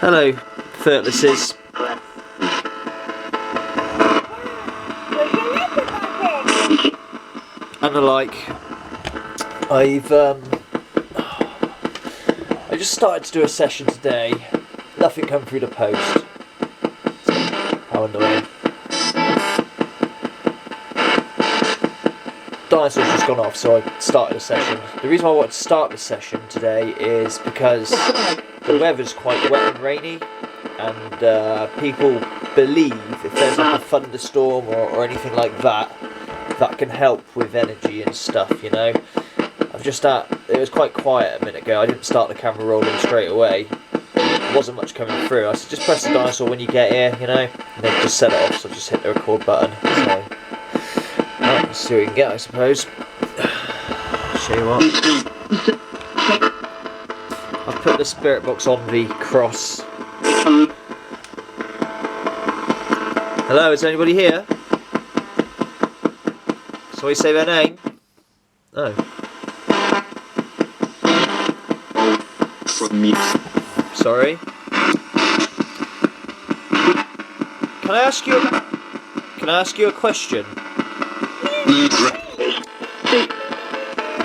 Hello, Furtlises. And the like. I just started to do a session today. Nothing come through the post. How annoying. Dinosaur's just gone off, so I started a session. The reason why I wanted to start this session today is because the weather's quite wet and rainy, and people believe if there's like a thunderstorm or anything like that, that can help with energy and stuff, you know. It was quite quiet a minute ago. I didn't start the camera rolling straight away. There wasn't much coming through. I said just press the dinosaur when you get here, you know. And they've just set it off, so I just hit the record button. So right, let's see what we can get, I suppose. Show you what. I've put the spirit box on the cross. Hello, is anybody here? So we say their name? Oh. From me. Sorry. Can I ask you a question?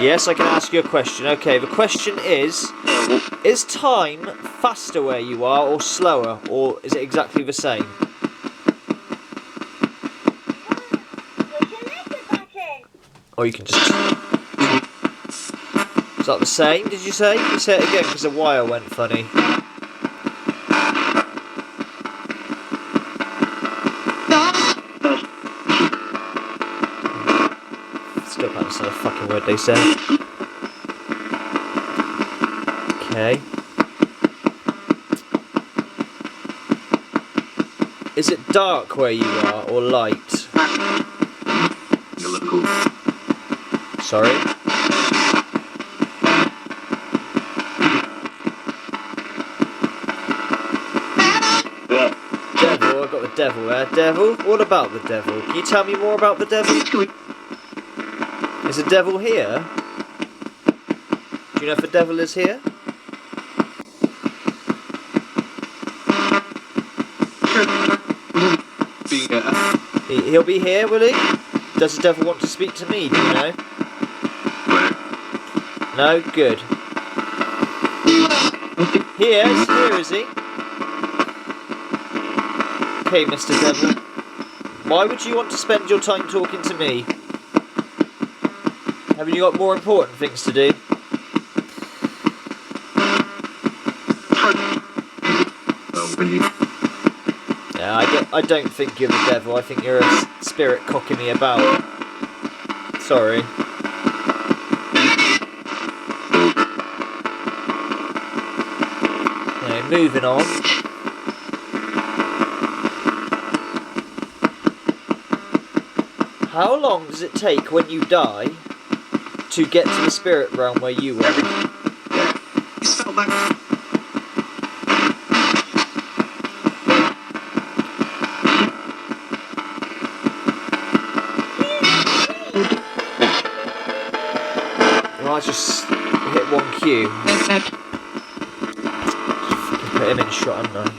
Yes, I can ask you a question. Okay, the question is time faster where you are or slower, or is it exactly the same? Or you can just... Is that the same, did you say? You say it again because the wire went funny. Still can't understand a fucking word they say. Okay. Is it dark where you are or light? Sorry? Devil, I've got the devil there. Devil? What about the devil? Can you tell me more about the devil? Is the devil here? Do you know if the devil is here? He'll be here, will he? Does the devil want to speak to me, do you know? No? Good. Here is he? Okay, Mr. Devil. Why would you want to spend your time talking to me? Haven't you got more important things to do? Yeah, I don't think you're the devil. I think you're a spirit cocking me about. Sorry. Okay, moving on. How long does it take when you die to get to the spirit realm where you were? Well, I just hit one cue. Put him in shot, hadn't I?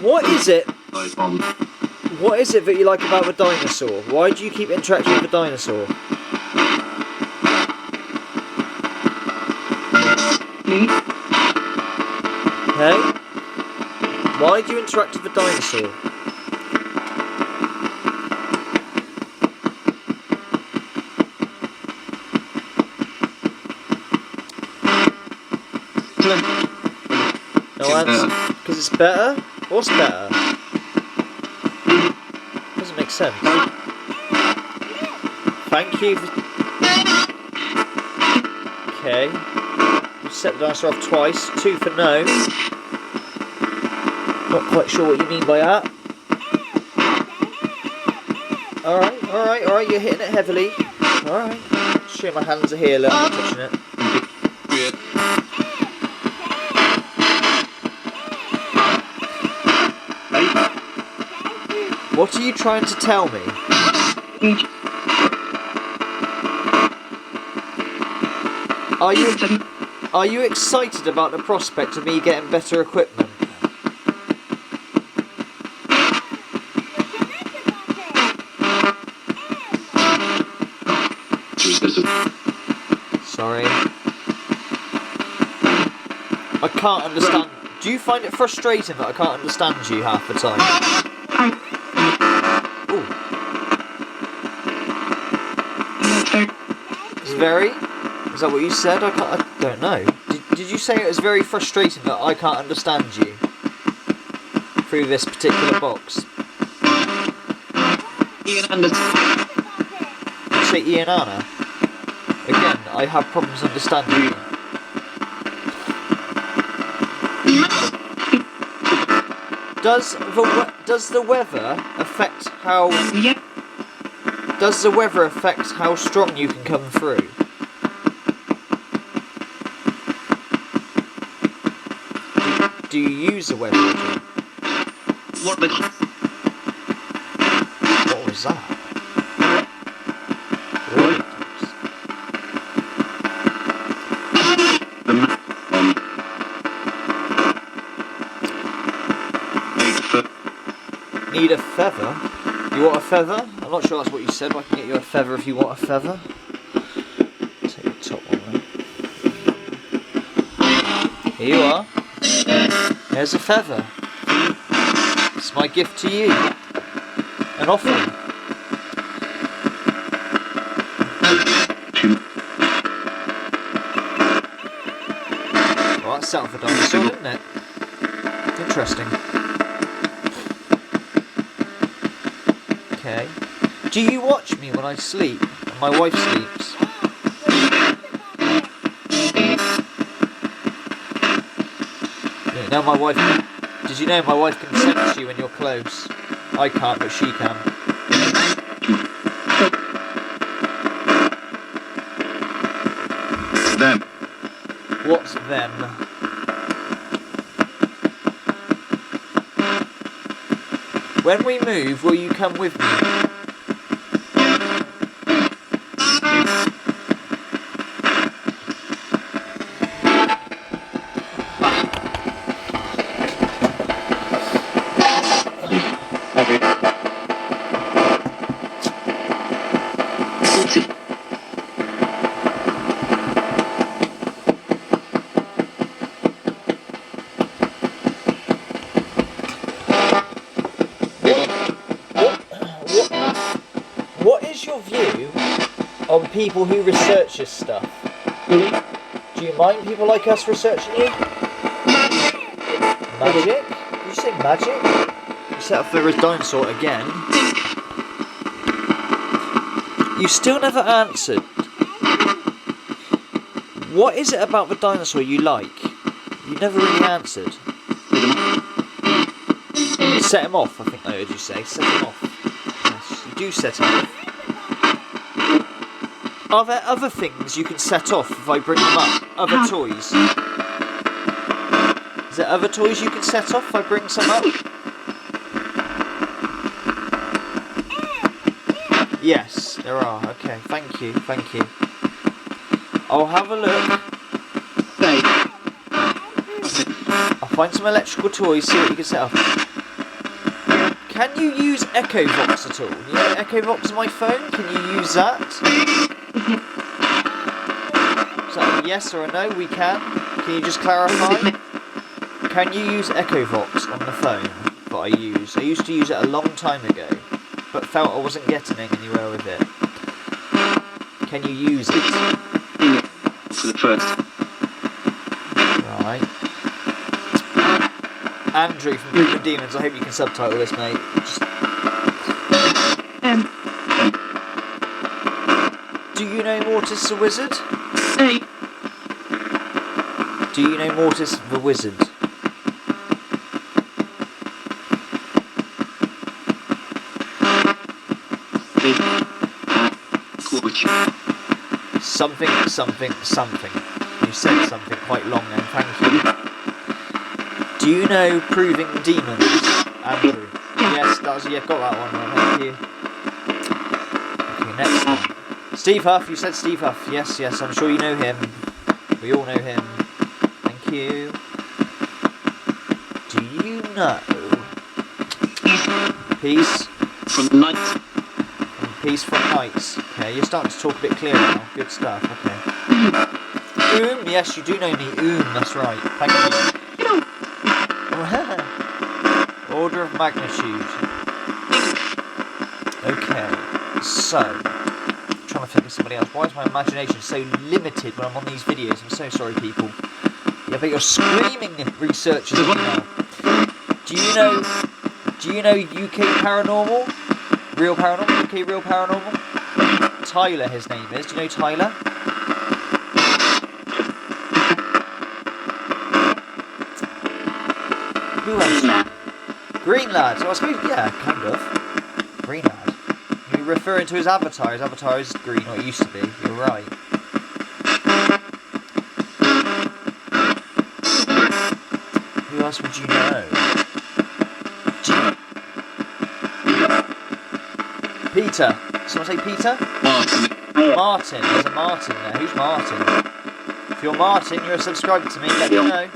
What is it? What is it that you like about the dinosaur? Why do you keep interacting with the dinosaur? Hey? Why do you interact with the dinosaur? No answer? Because it's better? What's better? Doesn't make sense. Thank you for... Okay. You set the dinosaur off twice. 2 for no. Not quite sure what you mean by that. Alright, you're hitting it heavily. Alright. Show my hands are here, look, I'm not touching it. What are you trying to tell me? Are you excited about the prospect of me getting better equipment? Sorry. I can't understand. Do you find it frustrating that I can't understand you half the time? Ooh. It's very? Is that what you said? I don't know. Did you say it was very frustrating that I can't understand you through this particular box? Did you say Ian Anna? Again, I have problems understanding you. Does the weather affect how? Does the weather affect how strong you can come through? Do you use the weather at all? What was that? Need a feather? You want a feather? I'm not sure that's what you said, but I can get you a feather if you want a feather. Take the top one there. Here you are. There's a feather. It's my gift to you. An offering. Well, that's set off a dinosaur, isn't it? Interesting. Okay. Do you watch me when I sleep? And my wife sleeps. You know my wife. Did you know my wife can sense you when you're close? I can't, but she can. Them. What's them? When we move, will you come with me? What is your view on people who research this stuff? Do you mind people like us researching you? Magic? Did you say magic? You set up for a dinosaur again. You still never answered. What is it about the dinosaur you like? You never really answered. Set him off, I think I heard you say. Set him off. Yes, you do set him off. Are there other things you can set off if I bring them up? Other toys? Is there other toys you can set off if I bring some up? Yes, there are. Okay, thank you, thank you. I'll have a look. I'll find some electrical toys, see what you can set up. Can you use EchoVox at all? You know EchoVox on my phone? Can you use that? Is that a yes or a no? We can. Can you just clarify? Can you use EchoVox on the phone that I use? I used to use it a long time ago, but felt I wasn't getting anywhere with it. Can you use it? For the first. Right. Andrew from Group of Demons, I hope you can subtitle this, mate. Do you know Mortis the Wizard? Do you know Mortis the Wizard? Something, something, something. You said something quite long then, thank you. Do you know Proving Demons, Andrew? Yes, that was, yeah, got that one then, thank you. Okay, next one. Steve Huff, you said Steve Huff. Yes, yes, I'm sure you know him. We all know him. Thank you. Do you know? Peace. From the night. Peace from Knights. Okay, you're starting to talk a bit clearer now. Good stuff. Okay. Yes, you do know me. That's right. Thank you. Order of magnitude. Okay. So, I'm trying to think of somebody else. Why is my imagination so limited when I'm on these videos? I'm so sorry, people. Yeah, but you're screaming, researchers. Do you know UK Paranormal? Real Paranormal? UK Real Paranormal? Tyler, his name is. Do you know Tyler? Who else? Green Lad. So I suppose, yeah, kind of. Green Lad. You're referring to his avatar. His avatar is green, or it used to be. You're right. Who else would you know? Peter. Someone say Peter? Martin. There's a Martin there. Who's Martin? If you're Martin, you're a subscriber to me. Let me know.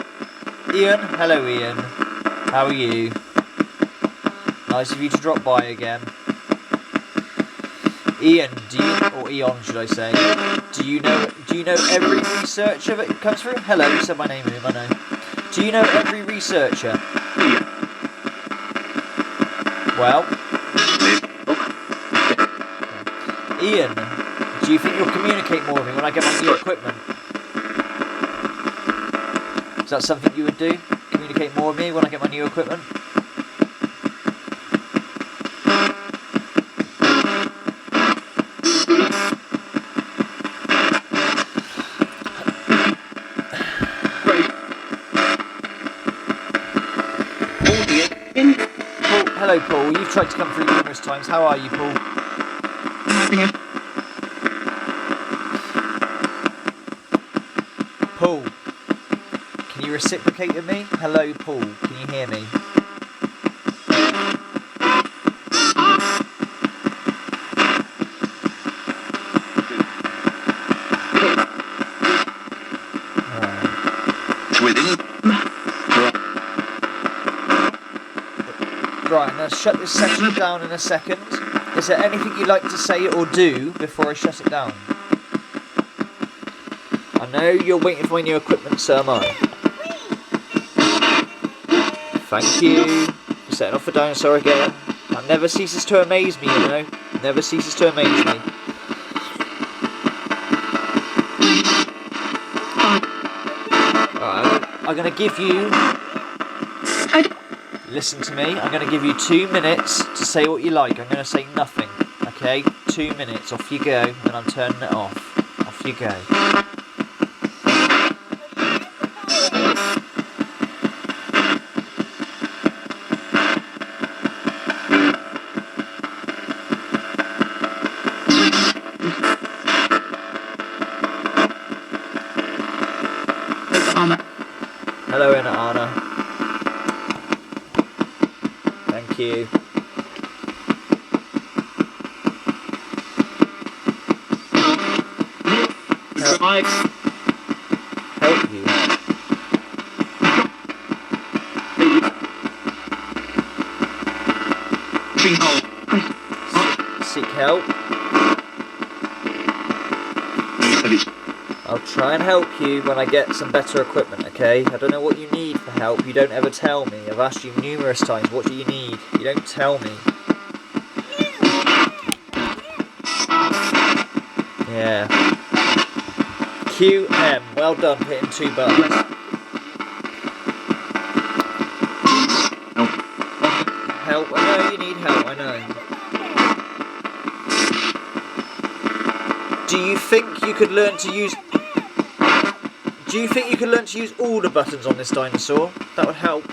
Ian. Hello, Ian. How are you? Nice of you to drop by again. Ian, or Eon, should I say? Do you know every researcher that comes through? Hello, you said my name, I know. Do you know every researcher? Well, Ian, do you think you'll communicate more with me when I get my new equipment? Is that something you would do? Communicate more with me when I get my new equipment? Hello, Paul. You've tried to come through numerous times. How are you, Paul? Paul, can you reciprocate with me? Hello, Paul. Can you hear me? Right, I'm going to shut this section down in a second. Is there anything you'd like to say or do before I shut it down? I know you're waiting for my new equipment, so am I. Thank you for setting off for Dinosaur again. That never ceases to amaze me, you know. Never ceases to amaze me. Alright, I'm going to give you... Listen to me, I'm going to give you 2 minutes to say what you like. I'm going to say nothing, okay? 2 minutes, off you go, and I'm turning it off. Off you go. Hello, Anna. Thank you. Help you. Seek help. I'll try and help you when I get some better equipment, okay? I don't know what you need for help. You don't ever tell me. I've asked you numerous times, what do you need? You don't tell me. Yeah. QM. Well done for hitting 2 buttons. Help. I know you need help. I know. Do you think you could learn to use... Do you think you could learn to use all the buttons on this dinosaur? That would help.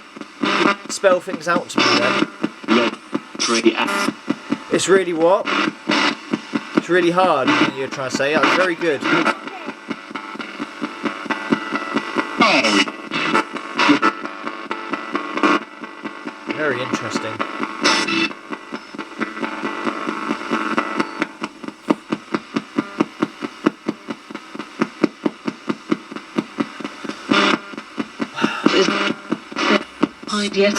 Spell things out to me then. It's really what? It's really hard, what you're trying to say. That's very good. Very interesting. Yes.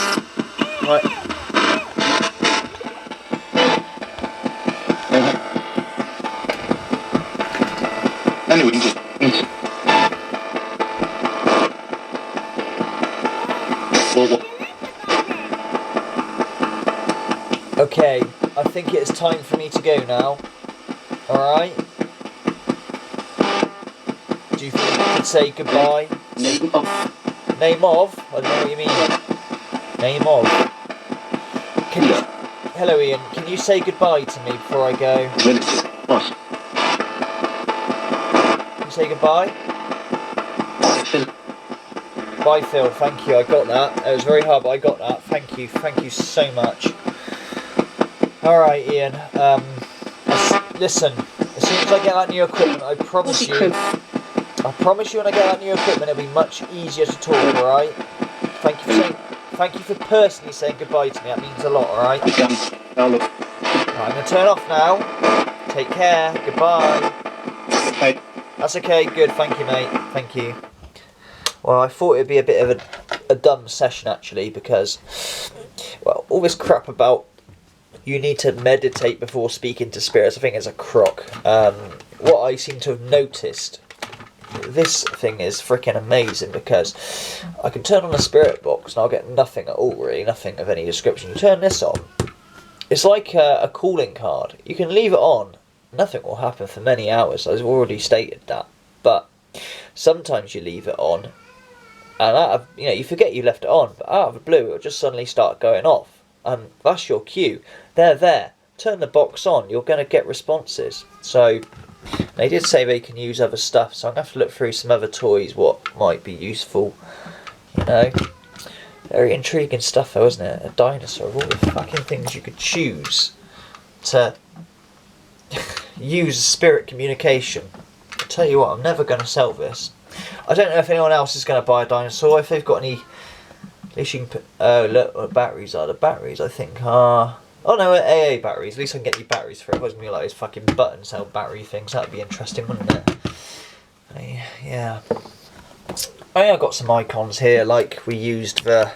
Right. Anyway, just. Okay, I think it's time for me to go now. Alright? Do you think you could say goodbye? Name of. Name of? I don't know what you mean. Name of. Can you... Hello Ian, can you say goodbye to me before I go? Villages. What? Can you say goodbye? Phil. Bye Phil, thank you, I got that. It was very hard, but I got that. Thank you so much. Alright Ian, listen, as soon as I get that new equipment, I promise you when I get that new equipment it'll be much easier to talk, alright? Thank you for personally saying goodbye to me, that means a lot, alright? Right, I'm going to turn off now. Take care, goodbye. Okay. That's okay, good, thank you mate, thank you. Well, I thought it'd be a bit of a dumb session actually, because, well, all this crap about you need to meditate before speaking to spirits, I think it's a crock. What I seem to have noticed, this thing is freaking amazing, because I can turn on a spirit box and I'll get nothing at all, really, nothing of any description. You turn this on, it's like a calling card. You can leave it on, nothing will happen for many hours, I've already stated that. But sometimes you leave it on, and out of, you forget you left it on, but out of the blue it'll just suddenly start going off. And that's your cue. They're there. Turn the box on. You're going to get responses. So they did say they can use other stuff. So I'm going to have to look through some other toys. What might be useful. Very intriguing stuff though, isn't it? A dinosaur. Of all the fucking things you could choose to use spirit communication. I'll tell you what. I'm never going to sell this. I don't know if anyone else is going to buy a dinosaur. If they've got any... At least you can put... Oh, look what batteries are. The batteries, I think, are... Oh, no, AA batteries. At least I can get you batteries for it. It wasn't me like those fucking button cell battery things. That would be interesting, wouldn't it? Yeah. I've got some icons here, like we used the...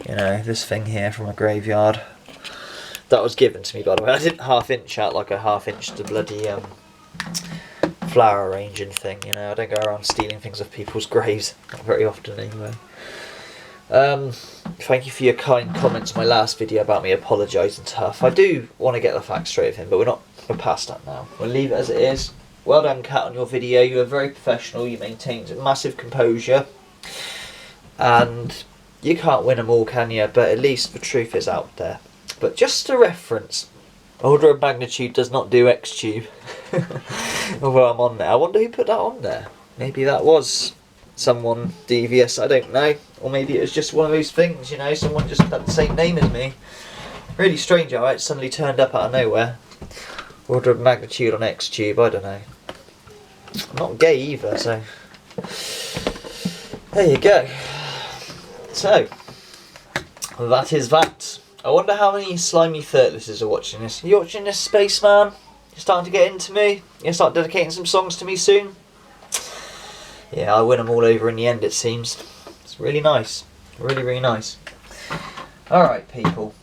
this thing here from a graveyard. That was given to me, by the way. I didn't half-inch out like I half-inched the bloody... flower arranging thing, I don't go around stealing things off people's graves. Not very often, anyway. Thank you for your kind comments on my last video about me apologising to Huff. I do want to get the facts straight with him, but we're past that now. We'll leave it as it is. Well done, Kat, on your video. You were very professional. You maintained massive composure. And you can't win them all, can you? But at least the truth is out there. But just a reference, order of magnitude does not do X-Tube. Although I'm on there. I wonder who put that on there. Maybe that was... someone devious, I don't know, or maybe it was just one of those things, someone just had the same name as me. Really strange how it suddenly turned up out of nowhere. Order of magnitude on X-Tube, I don't know. I'm not gay either, so there you go. So that is that. I wonder how many slimy thirtlists are watching this. Are you watching this, Spaceman? You're starting to get into me? You're going to start dedicating some songs to me soon? Yeah, I win them all over in the end, it seems. It's really nice. Really nice. Alright, people.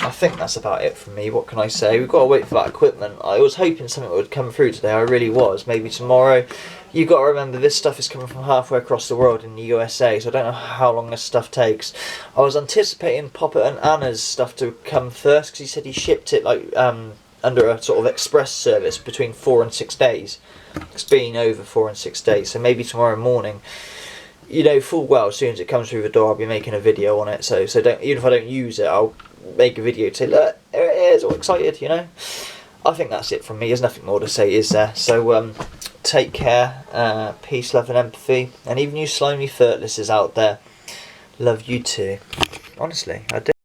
I think that's about it from me. What can I say? We've got to wait for that equipment. I was hoping something would come through today. I really was. Maybe tomorrow. You've got to remember, this stuff is coming from halfway across the world in the USA, so I don't know how long this stuff takes. I was anticipating Papa and Anna's stuff to come first, because he said he shipped it like under a sort of express service between 4 and 6 days. It's been over 4 and 6 days, so maybe tomorrow morning. Full well, as soon as it comes through the door, I'll be making a video on it. So don't, even if I don't use it, I'll make a video to say, look, there it is, all excited, I think that's it from me. There's nothing more to say, is there? So take care, peace, love and empathy, and even you slimy thirtlists out there, love you too. Honestly, I do.